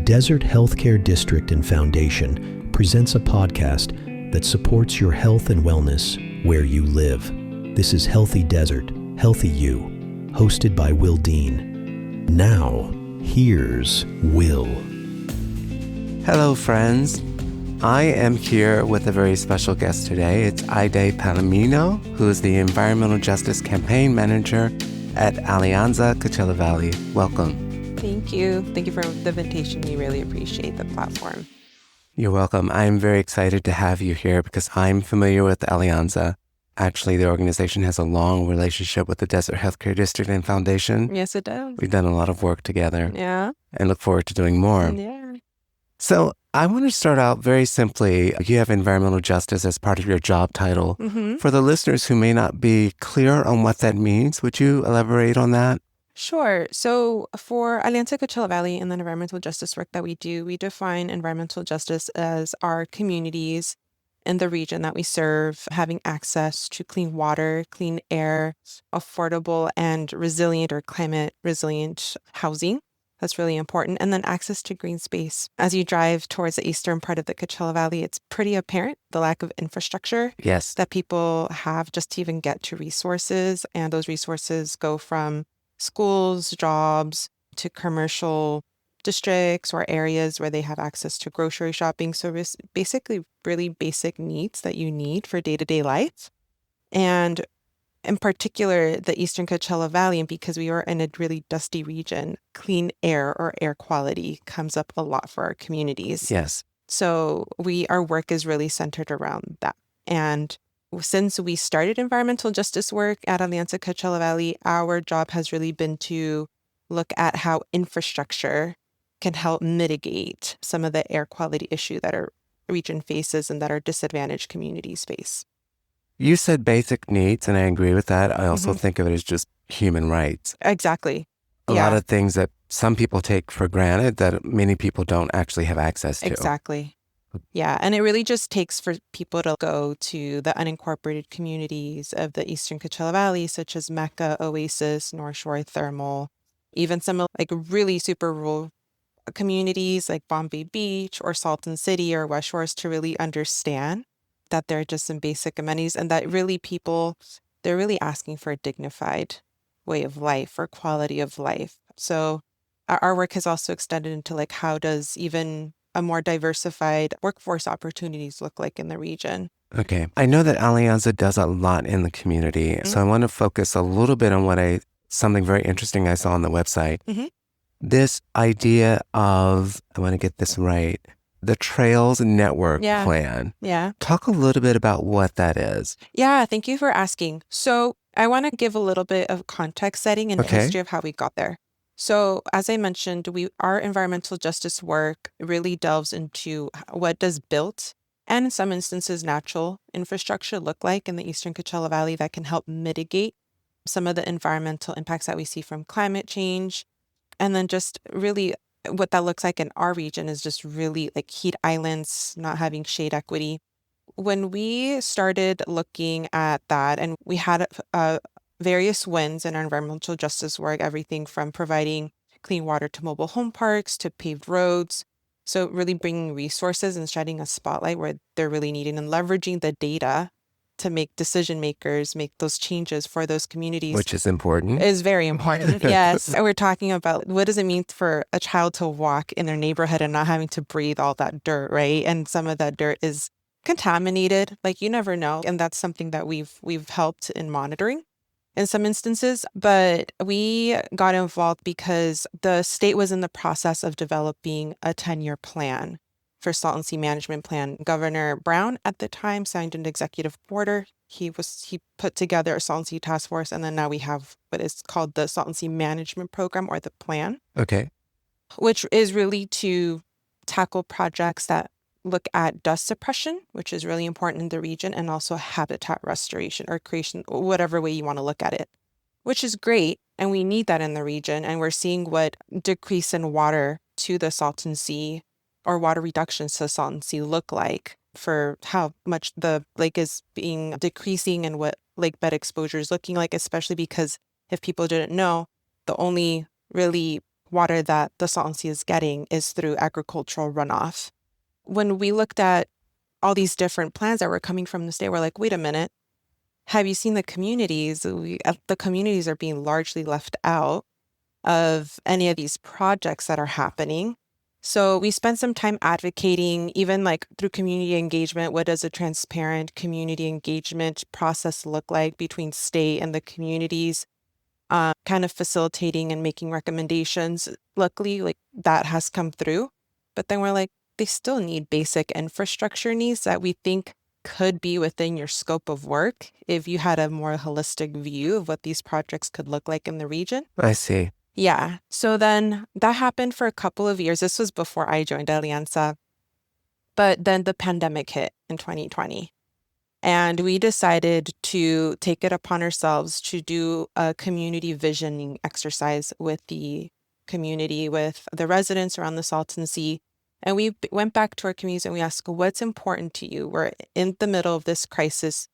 Desert Healthcare District and Foundation presents a podcast that supports your health and wellness where you live. This is Healthy Desert, Healthy You, hosted by Will Dean. Now, here's Will. Hello, friends. I am here with a very special guest today. It's Aydee Palomino, who is the Environmental Justice Campaign Manager at Alianza Coachella Valley. Welcome. Thank you. Thank you for the invitation. We really appreciate the platform. You're welcome. I'm very excited to have you here because I'm familiar with Alianza. Actually, the organization has a long relationship with the Desert Healthcare District and Foundation. Yes, it does. We've done a lot of work together. Yeah. And look forward to doing more. Yeah. So I want to start out very simply. You have environmental justice as part of your job title. Mm-hmm. For the listeners who may not be clear on what that means, would you elaborate on that? Sure. So for Alianza Coachella Valley and the environmental justice work that we do, we define environmental justice as our communities in the region that we serve having access to clean water, clean air, affordable and resilient or climate resilient housing. That's really important. And then access to green space. As you drive towards the eastern part of the Coachella Valley, it's pretty apparent the lack of infrastructure Yes. that people have just to even get to resources. And those resources go from schools, jobs, to commercial districts or areas where they have access to grocery shopping service, basically really basic needs that you need for day-to-day life. And in particular, the Eastern Coachella Valley, and because we are in a really dusty region, clean air or air quality comes up a lot for our communities. Yes. So our work is really centered around that. And since we started environmental justice work at Alianza Coachella Valley, our job has really been to look at how infrastructure can help mitigate some of the air quality issue that our region faces and that our disadvantaged communities face. You said basic needs, and I agree with that. I also think of it as just human rights. Exactly. A lot of things that some people take for granted that many people don't actually have access to. Exactly. Yeah. And it really just takes for people to go to the unincorporated communities of the Eastern Coachella Valley, such as Mecca, Oasis, North Shore Thermal, even some like really super rural communities like Bombay Beach or Salton City or West Shores to really understand that there are just some basic amenities and that really they're really asking for a dignified way of life or quality of life. So our work has also extended into like how does even a more diversified workforce opportunities look like in the region. Okay. I know that Alianza does a lot in the community. Mm-hmm. So I want to focus a little bit on something very interesting I saw on the website. Mm-hmm. This idea of, I want to get this right, the Trails Network plan. Yeah. Talk a little bit about what that is. Yeah. Thank you for asking. So I want to give a little bit of context setting and history of how we got there. So as I mentioned, our environmental justice work really delves into what does built and in some instances natural infrastructure look like in the Eastern Coachella Valley that can help mitigate some of the environmental impacts that we see from climate change. And then just really what that looks like in our region is just really like heat islands, not having shade equity. When we started looking at that and we had various wins in our environmental justice work, everything from providing clean water to mobile home parks to paved roads. So really bringing resources and shedding a spotlight where they're really needed and leveraging the data to make decision makers make those changes for those communities. Which is important. Is very important. Yes. And we're talking about what does it mean for a child to walk in their neighborhood and not having to breathe all that dirt, right? And some of that dirt is contaminated. Like you never know. And that's something that we've helped in monitoring in some instances, but we got involved because the state was in the process of developing a 10-year plan for Salton Sea Management Plan. Governor Brown at the time signed an executive order. He put together a Salton Sea task force, and then now we have what is called the Salton Sea Management Program or the plan. Okay. Which is really to tackle projects that look at dust suppression, which is really important in the region, and also habitat restoration or creation, whatever way you want to look at it, which is great. And we need that in the region. And we're seeing what decrease in water to the Salton Sea or water reductions to the Salton Sea look like for how much the lake is being decreasing and what lake bed exposure is looking like, especially because if people didn't know, the only really water that the Salton Sea is getting is through agricultural runoff. When we looked at all these different plans that were coming from the state, we're like, wait a minute, have you seen the communities? The communities are being largely left out of any of these projects that are happening. So we spent some time advocating, even like through community engagement. What does a transparent community engagement process look like between state and the communities? Kind of facilitating and making recommendations. Luckily, like that has come through. But then we're like, they still need basic infrastructure needs that we think could be within your scope of work if you had a more holistic view of what these projects could look like in the region. I see. Yeah. So then that happened for a couple of years. This was before I joined Alianza. But then the pandemic hit in 2020. And we decided to take it upon ourselves to do a community visioning exercise with the community, with the residents around the Salton Sea. And we went back to our communities and we asked, what's important to you? We're in the middle of this crisis.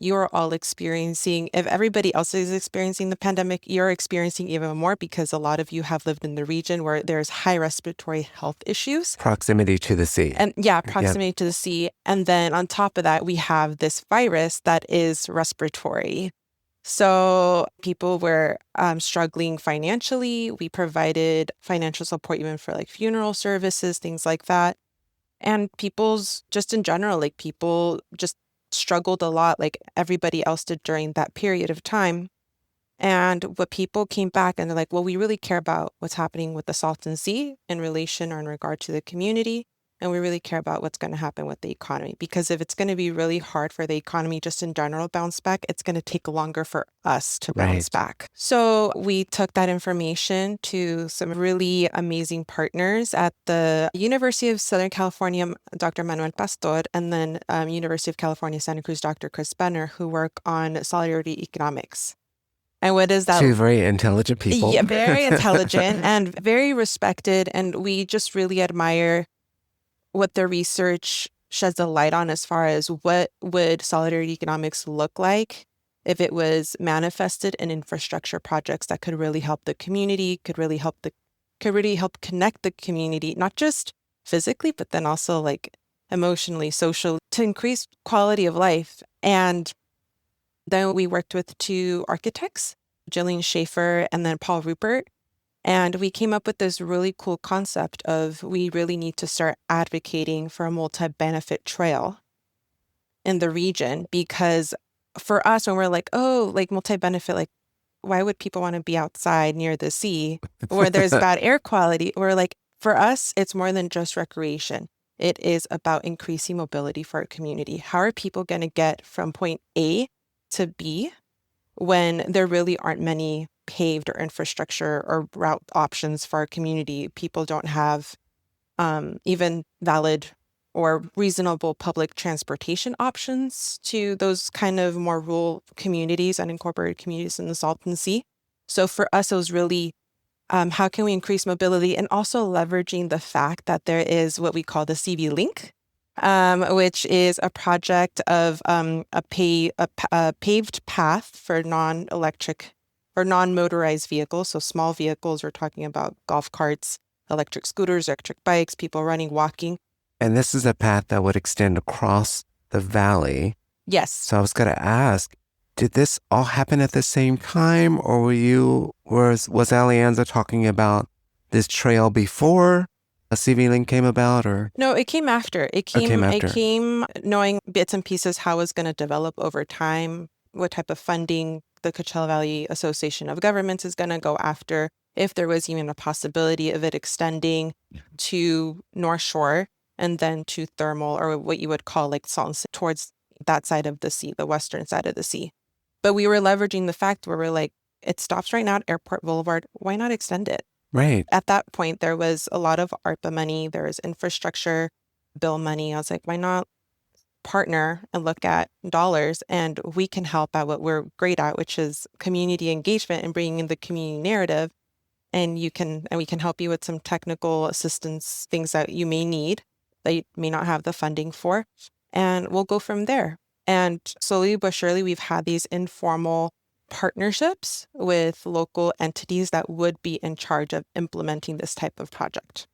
You're all experiencing, if everybody else is experiencing the pandemic, you're experiencing even more because a lot of you have lived in the region where there's high respiratory health issues. Proximity to the sea. And proximity to the sea. And then on top of that, we have this virus that is respiratory. So people were struggling financially. We provided financial support even for like funeral services, things like that. And people's just in general, like people just struggled a lot like everybody else did during that period of time. And what people came back and they're like, well, we really care about what's happening with the Salton Sea in relation or in regard to the community. And we really care about what's going to happen with the economy. Because if it's going to be really hard for the economy just in general bounce back, it's going to take longer for us to bounce back. So we took that information to some really amazing partners at the University of Southern California, Dr. Manuel Pastor, and then University of California, Santa Cruz, Dr. Chris Benner, who work on solidarity economics. And what is that? Two very intelligent people. Yeah, very intelligent and very respected. And we just really admire what their research sheds a light on as far as what would solidarity economics look like if it was manifested in infrastructure projects that could really help the community, could really help connect the community, not just physically, but then also like emotionally, socially, to increase quality of life. And then we worked with two architects, Jillian Schaefer and then Paul Rupert. And we came up with this really cool concept of we really need to start advocating for a multi-benefit trail in the region. Because for us, when we're like, oh, like multi-benefit, like why would people want to be outside near the sea where there's bad air quality? We're like, for us, it's more than just recreation. It is about increasing mobility for our community. How are people going to get from point A to B when there really aren't many paved or infrastructure or route options for our community? People don't have even valid or reasonable public transportation options to those kind of more rural communities, unincorporated communities in the Salton Sea. So for us, it was really how can we increase mobility and also leveraging the fact that there is what we call the CV Link, which is a project of a paved path for non-electric or non-motorized vehicles. So small vehicles, we're talking about golf carts, electric scooters, electric bikes, people running, walking. And this is a path that would extend across the valley. Yes. So I was going to ask, did this all happen at the same time, or was Alianza talking about this trail before a CV Link came about, or? No, it came after. It came knowing bits and pieces how it was going to develop over time, what type of funding the Coachella Valley Association of Governments is going to go after, if there was even a possibility of it extending to North Shore and then to thermal, or what you would call like Salton, towards that side of the sea, the western side of the sea. But we were leveraging the fact where we're like, it stops right now at Airport Boulevard. Why not extend it? Right. At that point, there was a lot of ARPA money. There was infrastructure bill money. I was like, why not partner and look at dollars, and we can help at what we're great at, which is community engagement and bringing in the community narrative. And we can help you with some technical assistance, things that you may need that you may not have the funding for. And we'll go from there. And slowly but surely, we've had these informal partnerships with local entities that would be in charge of implementing this type of project.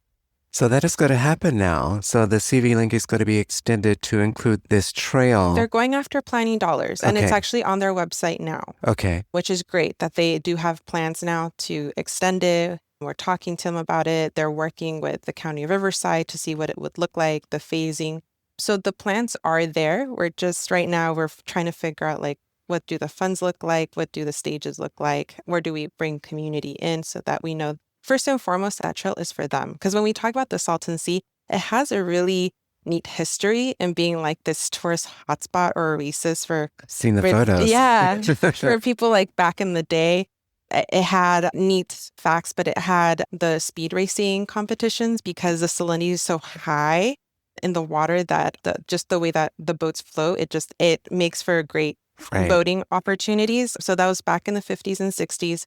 So that is going to happen now. So the CV link is going to be extended to include this trail. They're going after planning dollars, and it's actually on their website now. Okay. Which is great that they do have plans now to extend it. We're talking to them about it. They're working with the County of Riverside to see what it would look like, the phasing. So the plans are there. We're just right now, we're trying to figure out like, what do the funds look like? What do the stages look like? Where do we bring community in so that we know, first and foremost, that trail is for them? Because when we talk about the Salton Sea, it has a really neat history in being like this tourist hotspot or oasis for... Seen the photos. Yeah, for people like back in the day. It had neat facts, but it had the speed racing competitions because the salinity is so high in the water that just the way that the boats float, it makes for great boating opportunities. So that was back in the 50s and 60s.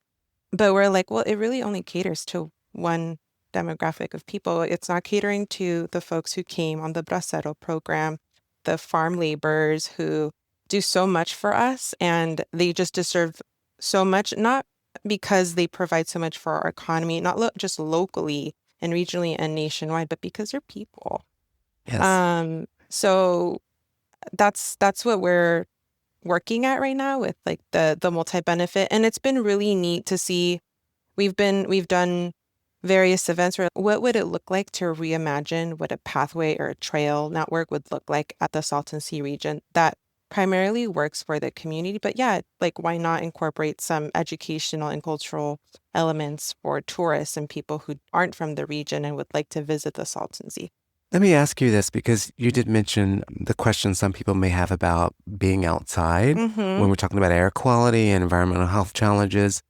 But we're like, well, it really only caters to one demographic of people. It's not catering to the folks who came on the Bracero program, the farm laborers who do so much for us, and they just deserve so much, not because they provide so much for our economy, not just locally and regionally and nationwide, but because they're people. Yes. So that's what we're working at right now with like the multi-benefit, and it's been really neat to see. We've done various events where what would it look like to reimagine what a pathway or a trail network would look like at the Salton Sea region that primarily works for the community. But yeah, like why not incorporate some educational and cultural elements for tourists and people who aren't from the region and would like to visit the Salton Sea? Let me ask you this, because you did mention the question some people may have about being outside when we're talking about air quality and environmental health challenges.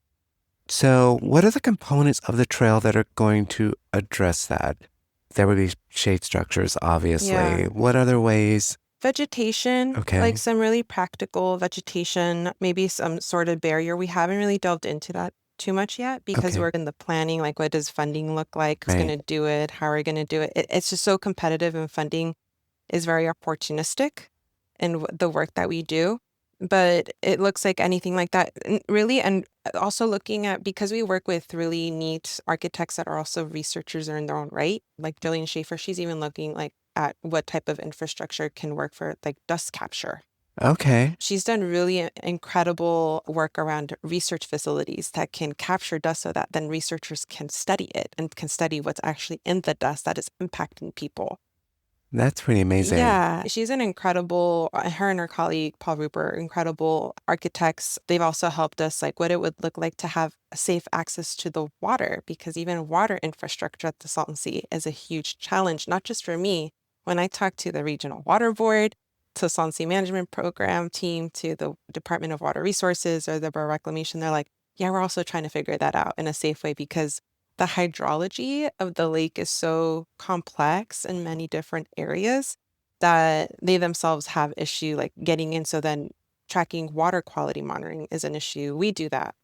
So what are the components of the trail that are going to address that? There would be shade structures, obviously. Yeah. What other ways? Vegetation, like some really practical vegetation, maybe some sort of barrier. We haven't really delved into that too much yet because we're in the planning, like what does funding look like? Who's going to do it? How are we going to do it? It's just so competitive, and funding is very opportunistic in the work that we do. But it looks like anything like that, really. And also looking at, because we work with really neat architects that are also researchers in their own right, like Jillian Schaefer, she's even looking like at what type of infrastructure can work for like dust capture. Okay. She's done really incredible work around research facilities that can capture dust so that then researchers can study it and can study what's actually in the dust that is impacting people. That's pretty amazing. Yeah, she's an incredible, her and her colleague, Paul Rupert, incredible architects. They've also helped us like what it would look like to have safe access to the water, because even water infrastructure at the Salton Sea is a huge challenge, not just for me. When I talk to the Regional Water Board, to Salton Sea Management Program team, to the Department of Water Resources or the Borough Reclamation, they're like, yeah, we're also trying to figure that out in a safe way because the hydrology of the lake is so complex in many different areas that they themselves have issue like getting in. So then tracking water quality monitoring is an issue. We do that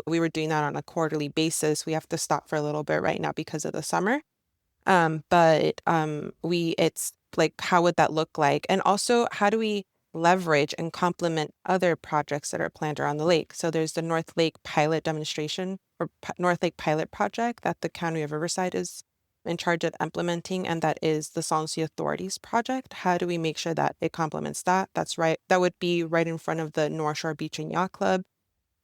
we were doing that on a quarterly basis. We have to stop for a little bit right now because of the summer. It's like, how would that look like? And also, how do we leverage and complement other projects that are planned around the lake? So there's the North Lake Pilot Demonstration or North Lake Pilot Project that the County of Riverside is in charge of implementing, and that is the Salton Sea Authority's project. How do we make sure that it complements that? That's right. That would be right in front of the North Shore Beach and Yacht Club.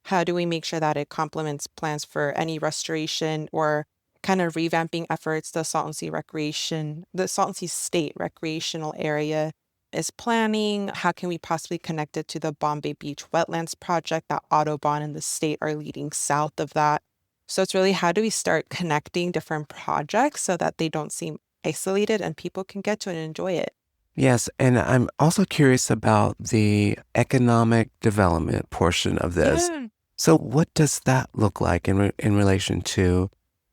How do we make sure that it complements plans for any restoration or kind of revamping efforts? The Salton Sea State Recreational Area is planning. How can we possibly connect it to the Bombay Beach Wetlands Project that Audubon and the state are leading south of that? So it's really, how do we start connecting different projects so that they don't seem isolated and people can get to it and enjoy it? Yes, and I'm also curious about the economic development portion of this. Yeah. So what does that look like in relation to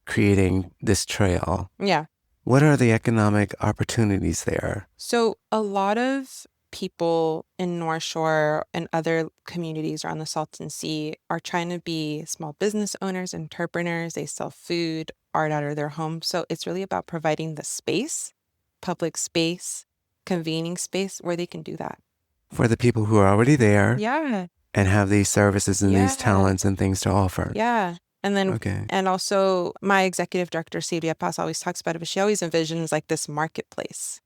creating this trail? Yeah. What are the economic opportunities there? So a lot of people in North Shore and other communities around the Salton Sea are trying to be small business owners, entrepreneurs. They sell food, art out of their home. So it's really about providing the space, public space, convening space where they can do that. For the people who are already there. Yeah. and have these services and these talents and things to offer. Yeah. And then, Okay. and also my executive director, Silvia Paz, always talks about it, but she always envisions like this marketplace,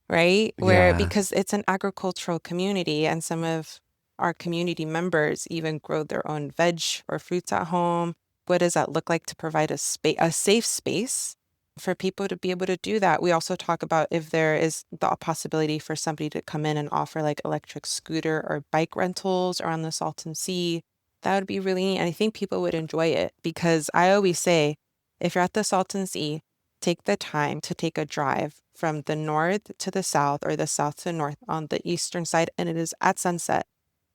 right? Where, because it's an agricultural community and some of our community members even grow their own veg or fruits at home. What does that look like to provide a safe space for people to be able to do that? We also talk about if there is the possibility for somebody to come in and offer like electric scooter or bike rentals around the Salton Sea. That would be really neat. And I think people would enjoy it because I always say, if you're at the Salton Sea, take the time to take a drive from the north to the south or the south to north on the eastern side, and it is at sunset.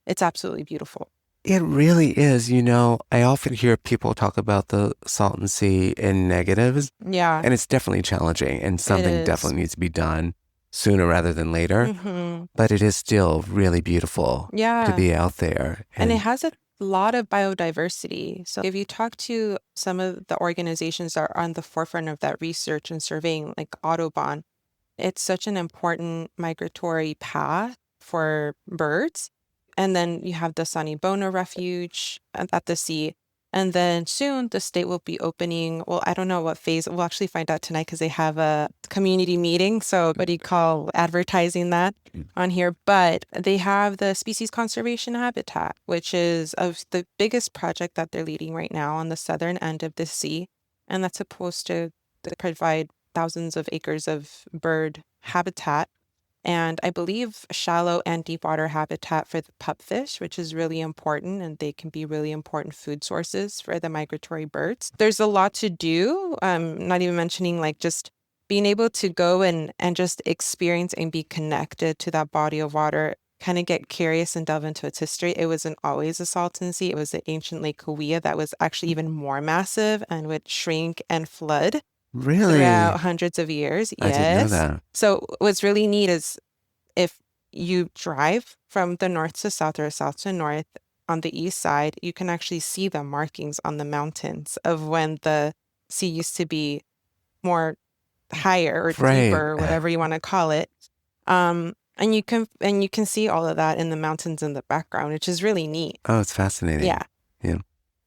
It's absolutely beautiful. It really is. I often hear people talk about the Salton Sea in negatives. Yeah. And it's definitely challenging, and something definitely needs to be done sooner rather than later. Mm-hmm. But it is still really beautiful to be out there. And it has a lot of biodiversity. So if you talk to some of the organizations that are on the forefront of that research and surveying, like Audubon, it's such an important migratory path for birds. And then you have the Sanibona Refuge at the sea. And then soon the state will be opening, well, I don't know what phase. We'll actually find out tonight because they have a community meeting. So what do you call advertising that on here? But they have the species conservation habitat, which is of the biggest project that they're leading right now on the southern end of the sea. And that's supposed to provide thousands of acres of bird habitat. And I believe shallow and deep water habitat for the pupfish, which is really important, and they can be really important food sources for the migratory birds. There's a lot to do, not even mentioning like just being able to go and just experience and be connected to that body of water, kind of get curious and delve into its history. It wasn't always a Salton Sea. It was the ancient Lake Cahuilla that was actually even more massive and would shrink and flood. Really? Throughout hundreds of years. I didn't know that. So what's really neat is if you drive from the north to south or south to north on the east side, you can actually see the markings on the mountains of when the sea used to be more higher or deeper, or whatever you want to call it. And you can see all of that in the mountains in the background, which is really neat. Oh, it's fascinating. Yeah.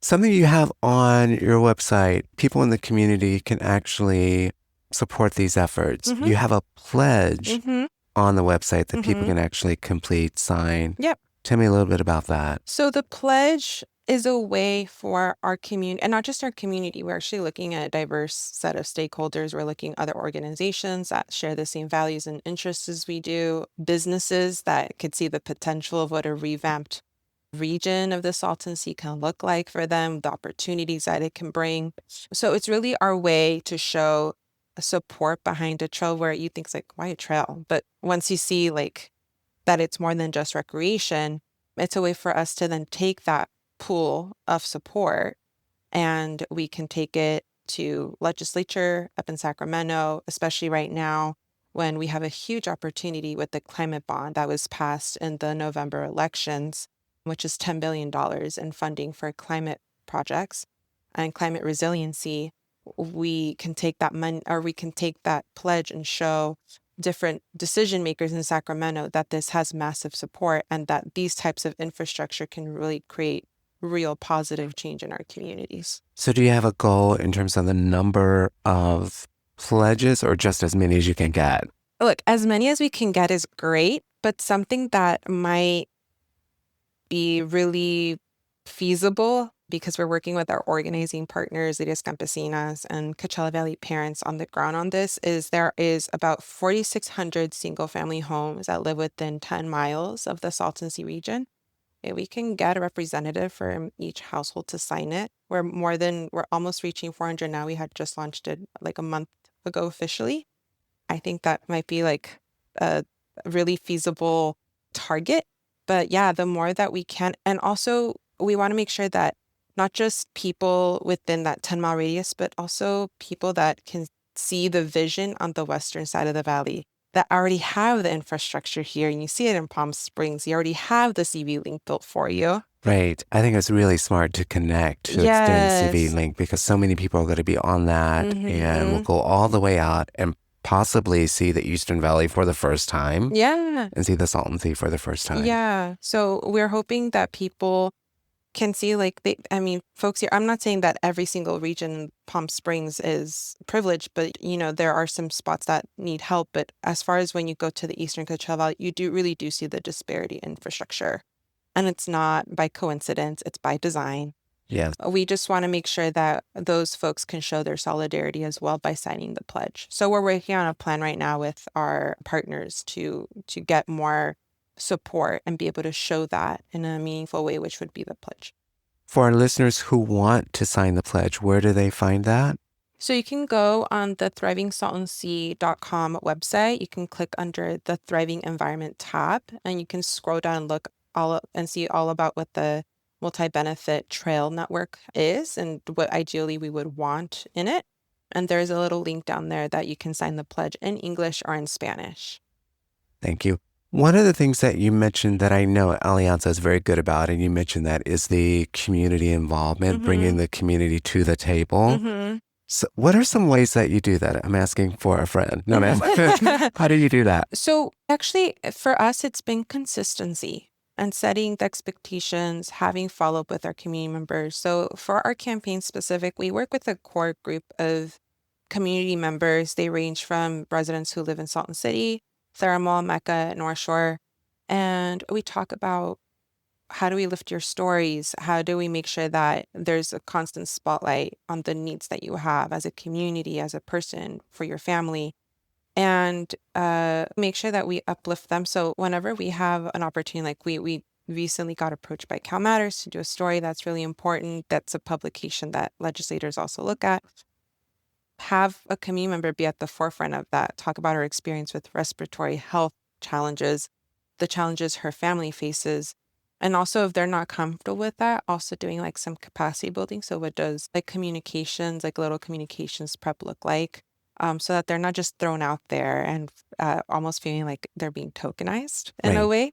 Something you have on your website, people in the community can actually support these efforts. Mm-hmm. You have a pledge on the website that people Mm-hmm. can actually complete, sign. Yep. Tell me a little bit about that. So the pledge is a way for our community, and not just our community, we're actually looking at a diverse set of stakeholders. We're looking at other organizations that share the same values and interests as we do, businesses that could see the potential of what a revamped region of the Salton Sea can look like for them, the opportunities that it can bring. So it's really our way to show support behind a trail where you think it's like, why a trail? But once you see like that it's more than just recreation, it's a way for us to then take that pool of support and we can take it to legislature up in Sacramento, especially right now when we have a huge opportunity with the climate bond that was passed in the November elections, which is $10 billion in funding for climate projects and climate resiliency. We can take that money, or we can take that pledge and show different decision makers in Sacramento that this has massive support and that these types of infrastructure can really create real positive change in our communities. So do you have a goal in terms of the number of pledges or just as many as you can get? Look, as many as we can get is great, but something that might be really feasible because we're working with our organizing partners, Líderes Campesinas and Coachella Valley parents on the ground on this, is there is about 4,600 single-family homes that live within 10 miles of the Salton Sea region. And we can get a representative from each household to sign it. We're almost reaching 400 now. We had just launched it like a month ago officially. I think that might be like a really feasible target. But yeah, the more that we can, and also we want to make sure that not just people within that 10-mile radius, but also people that can see the vision on the western side of the valley that already have the infrastructure here. And you see it in Palm Springs. You already have the CV link built for you. Right. I think it's really smart to connect to extend CV link because so many people are going to be on that and will go all the way out and possibly see the Eastern Valley for the first time. Yeah. And see the Salton Sea for the first time. Yeah. So we're hoping that people can see like folks here, I'm not saying that every single region in Palm Springs is privileged, but there are some spots that need help. But as far as when you go to the Eastern Coachella Valley, you really do see the disparity in infrastructure. And it's not by coincidence, it's by design. Yes. We just want to make sure that those folks can show their solidarity as well by signing the pledge. So we're working on a plan right now with our partners to get more support and be able to show that in a meaningful way, which would be the pledge. For our listeners who want to sign the pledge, where do they find that? So you can go on the thrivingsaltonsea.com website. You can click under the Thriving Environment tab, and you can scroll down and look and see all about what the multi-benefit trail network is and what ideally we would want in it. And there's a little link down there that you can sign the pledge in English or in Spanish. Thank you. One of the things that you mentioned that I know Alianza is very good about, and you mentioned that, is the community involvement, bringing the community to the table. So what are some ways that you do that? I'm asking for a friend. No, ma'am. How do you do that? So actually, for us, it's been consistency and setting the expectations, having follow-up with our community members. So for our campaign specific, we work with a core group of community members. They range from residents who live in Salton City, Thermal, Mecca, North Shore. And we talk about how do we lift your stories? How do we make sure that there's a constant spotlight on the needs that you have as a community, as a person, for your family? And make sure that we uplift them. So whenever we have an opportunity, like we recently got approached by Cal Matters to do a story that's really important. That's a publication that legislators also look at. Have a community member be at the forefront of that, talk about her experience with respiratory health challenges, the challenges her family faces. And also, if they're not comfortable with that, also doing like some capacity building. So what does like communications, like little communications prep look like? So that they're not just thrown out there and almost feeling like they're being tokenized in a way.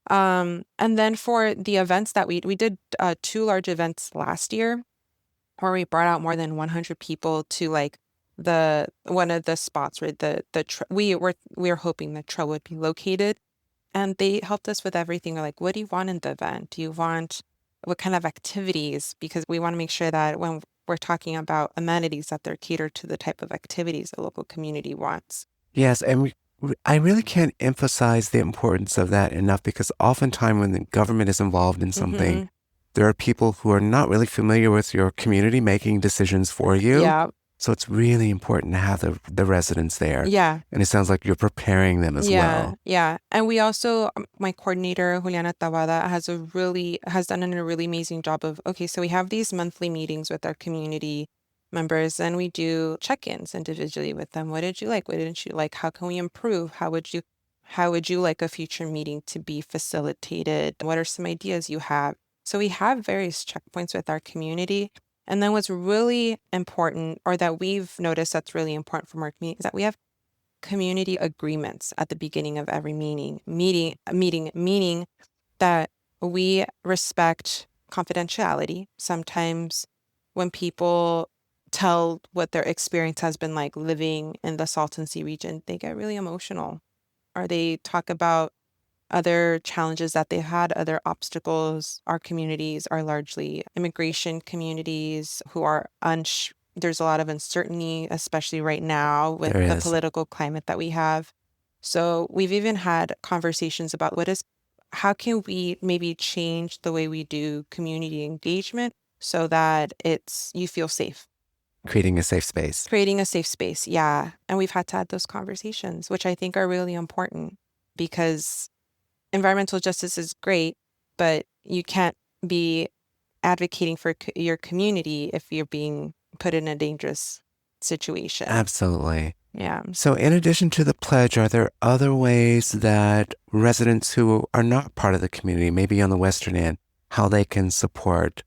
And then for the events that we did 2 large events last year where we brought out more than 100 people to like one of the spots where we were hoping the trail would be located. And they helped us with everything. We're like, what do you want in the event? Do you want what kind of activities? Because we want to make sure that when we're talking about amenities, that they're catered to the type of activities the local community wants. Yes, and I really can't emphasize the importance of that enough, because oftentimes when the government is involved in something, there are people who are not really familiar with your community making decisions for you. Yeah. So it's really important to have the residents there. Yeah. And it sounds like you're preparing them as well. Yeah. And we also, my coordinator, Juliana Tabada, has done a really amazing job of, okay, so we have these monthly meetings with our community members, and we do check-ins individually with them. What did you like? What didn't you like? How can we improve? How would you like a future meeting to be facilitated? What are some ideas you have? So we have various checkpoints with our community. And then what's really important, or that we've noticed that's really important from our community, is that we have community agreements at the beginning of every meeting, meaning that we respect confidentiality. Sometimes when people tell what their experience has been like living in the Salton Sea region, they get really emotional, or they talk about other challenges that they've had, other obstacles. Our communities are largely immigration communities who are there's a lot of uncertainty, especially right now with the political climate that we have. So we've even had conversations about how can we maybe change the way we do community engagement so that you feel safe. Creating a safe space. Yeah. And we've had to have those conversations, which I think are really important, because environmental justice is great, but you can't be advocating for your community if you're being put in a dangerous situation. Absolutely. Yeah. So in addition to the pledge, are there other ways that residents who are not part of the community, maybe on the western end, how they can support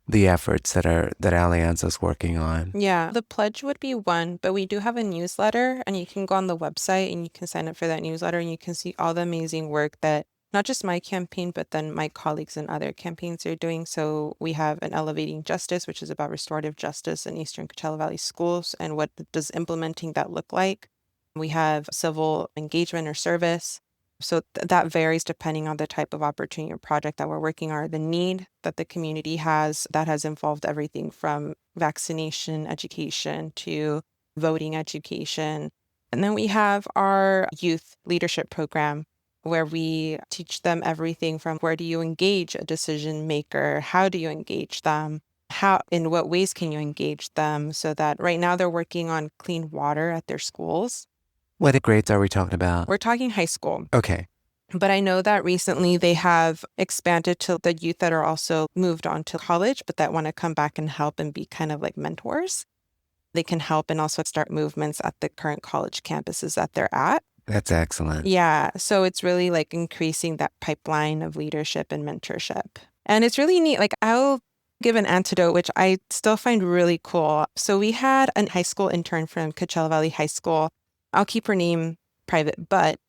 the efforts that Alianza is working on? Yeah, the pledge would be one, but we do have a newsletter, and you can go on the website and you can sign up for that newsletter, and you can see all the amazing work that not just my campaign, but then my colleagues and other campaigns are doing. So we have an Elevating Justice, which is about restorative justice in Eastern Coachella Valley schools, and what does implementing that look like. We have civil engagement or service. So that varies depending on the type of opportunity or project that we're working on, the need that the community has. That has involved everything from vaccination education to voting education. And then we have our youth leadership program where we teach them everything from where do you engage a decision maker? How do you engage them? How, in what ways can you engage them? So that right now they're working on clean water at their schools. What grades are we talking about? We're talking high school. Okay. But I know that recently they have expanded to the youth that are also moved on to college, but that want to come back and help and be kind of like mentors. They can help and also start movements at the current college campuses that they're at. That's excellent. Yeah. So it's really like increasing that pipeline of leadership and mentorship. And it's really neat. Like I'll give an antidote, which I still find really cool. So we had a high school intern from Coachella Valley High School. I'll keep her name private, but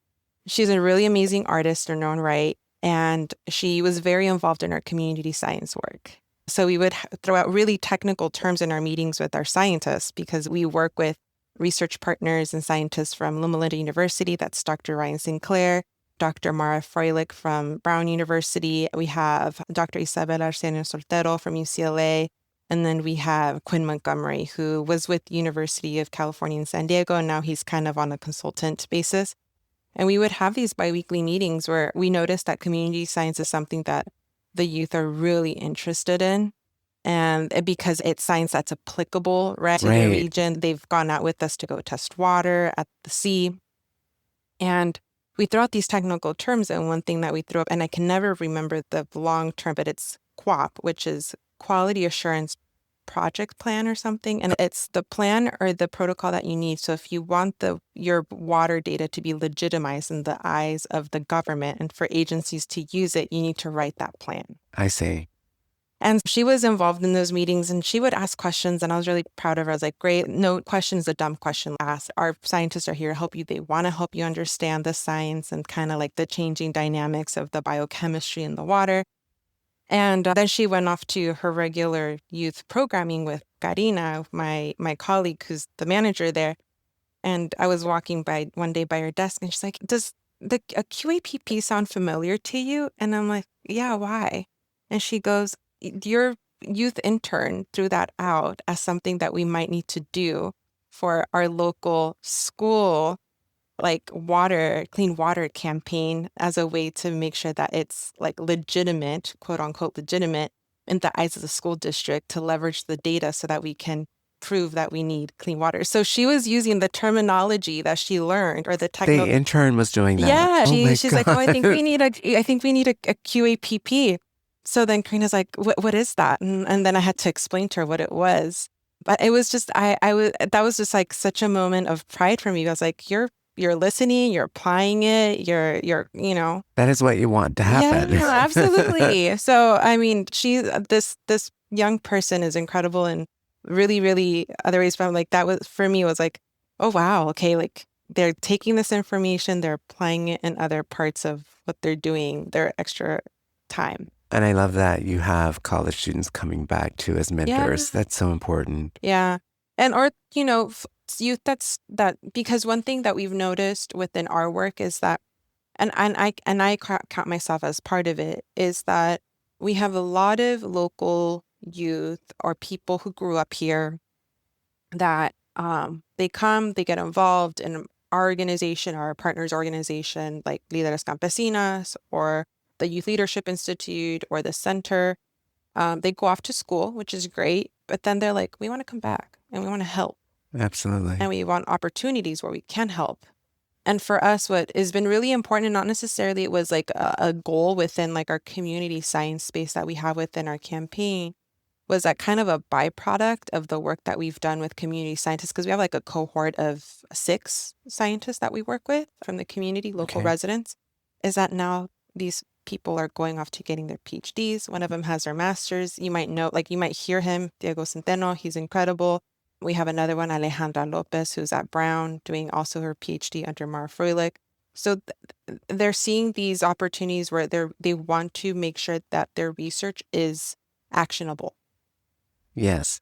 she's a really amazing artist in her own right. And she was very involved in our community science work. So we would throw out really technical terms in our meetings with our scientists because we work with research partners and scientists from Loma Linda University. That's Dr. Ryan Sinclair, Dr. Mara Froelich from Brown University. We have Dr. Isabel Arsenio Soltero from UCLA. And then we have Quinn Montgomery, who was with University of California in San Diego, and now he's kind of on a consultant basis. And we would have these biweekly meetings where we noticed that community science is something that the youth are really interested in. And because it's science that's applicable, right, to the region, they've gone out with us to go test water at the sea. And we throw out these technical terms, and one thing that we throw up, and I can never remember the long term, but it's QAP, which is Quality Assurance Project Plan or something. And it's the plan or the protocol that you need. So if you want your water data to be legitimized in the eyes of the government and for agencies to use it, you need to write that plan. I see. And she was involved in those meetings and she would ask questions, and I was really proud of her. I was like, great, no question is a dumb question asked. Our scientists are here to help you. They want to help you understand the science and kind of like the changing dynamics of the biochemistry in the water. And then she went off to her regular youth programming with Karina, my colleague who's the manager there. And I was walking by one day by her desk and she's like, does a QAPP sound familiar to you? And I'm like, yeah, why? And she goes, your youth intern threw that out as something that we might need to do for our local school, like clean water campaign as a way to make sure that it's like legitimate, quote unquote, legitimate in the eyes of the school district to leverage the data so that we can prove that we need clean water. So she was using the terminology that she learned or the technical. The intern was doing that. Yeah. She's God. like, oh, I think we need a QAPP. So then Karina's like, what is that? And then I had to explain to her what it was. But it was just, that was just like such a moment of pride for me. I was like, you're listening, you're applying it, you're, That is what you want to happen. Yeah, absolutely. So, I mean, this young person is incredible in really, really other ways. But like that was, for me, was like, oh, wow. Okay. Like they're taking this information, they're applying it in other parts of what they're doing, their extra time. And I love that you have college students coming back too as mentors. Yeah. That's so important. Yeah. And, youth because one thing that we've noticed within our work is that, and I count myself as part of it, is that we have a lot of local youth or people who grew up here that they get involved in our organization, our partners organization, like Líderes Campesinas or the Youth Leadership Institute or the center. They go off to school, which is great, but then they're like, we want to come back and we want to help. Absolutely. And we want opportunities where we can help. And for us, what has been really important, and not necessarily it was like a goal within like our community science space that we have within our campaign, was that kind of a byproduct of the work that we've done with community scientists, because we have like a cohort of 6 scientists that we work with from the community, local residents, is that now these people are going off to getting their PhDs. One of them has their master's. You might know, like you might hear him, Diego Centeno, he's incredible. We have another one, Alejandra Lopez, who's at Brown, doing also her PhD under Mara Froelich. So they're seeing these opportunities where they want to make sure that their research is actionable. Yes.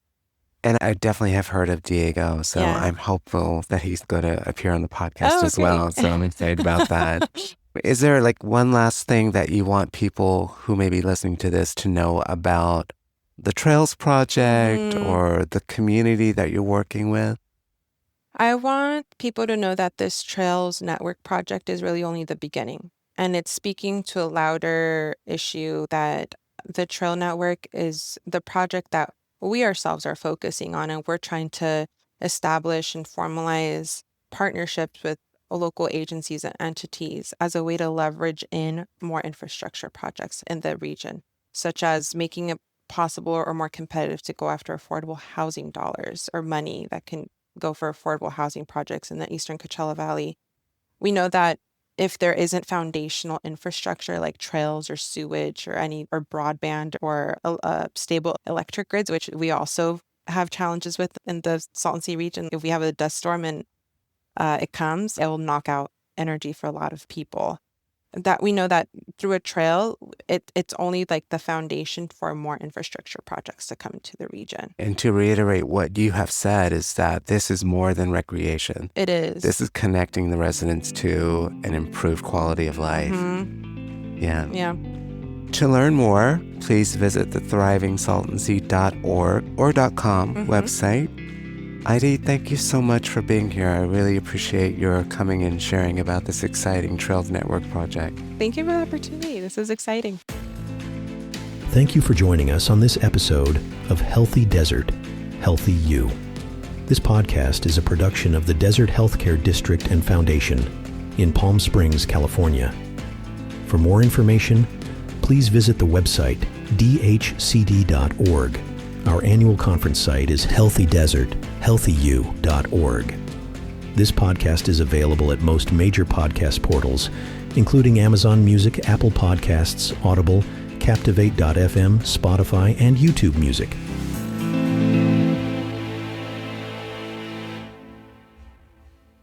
And I definitely have heard of Diego, so Yeah. I'm hopeful that he's going to appear on the podcast Oh, as well. So I'm excited about that. Is there like one last thing that you want people who may be listening to this to know about the Trails Project or the community that you're working with? I want people to know that this Trails Network project is really only the beginning. And it's speaking to a louder issue that the Trail Network is the project that we ourselves are focusing on. And we're trying to establish and formalize partnerships with local agencies and entities as a way to leverage in more infrastructure projects in the region, such as making it possible or more competitive to go after affordable housing dollars or money that can go for affordable housing projects in the Eastern Coachella Valley. We know that if there isn't foundational infrastructure like trails or sewage or broadband or stable electric grids, which we also have challenges with in the Salton Sea region, if we have a dust storm and it will knock out energy for a lot of people. That we know that through a trail, it's only like the foundation for more infrastructure projects to come to the region. And to reiterate what you have said is that this is more than recreation. It is. This is connecting the residents to an improved quality of life. Yeah. Yeah. To learn more, please visit the thrivingsaltonsea.org or .com website. Aydee, thank you so much for being here. I really appreciate your coming and sharing about this exciting Trails Network project. Thank you for the opportunity. This is exciting. Thank you for joining us on this episode of Healthy Desert, Healthy You. This podcast is a production of the Desert Healthcare District and Foundation in Palm Springs, California. For more information, please visit the website dhcd.org. Our annual conference site is healthydesert.healthyu.org. This podcast is available at most major podcast portals, including Amazon Music, Apple Podcasts, Audible, Captivate.fm, Spotify, and YouTube Music.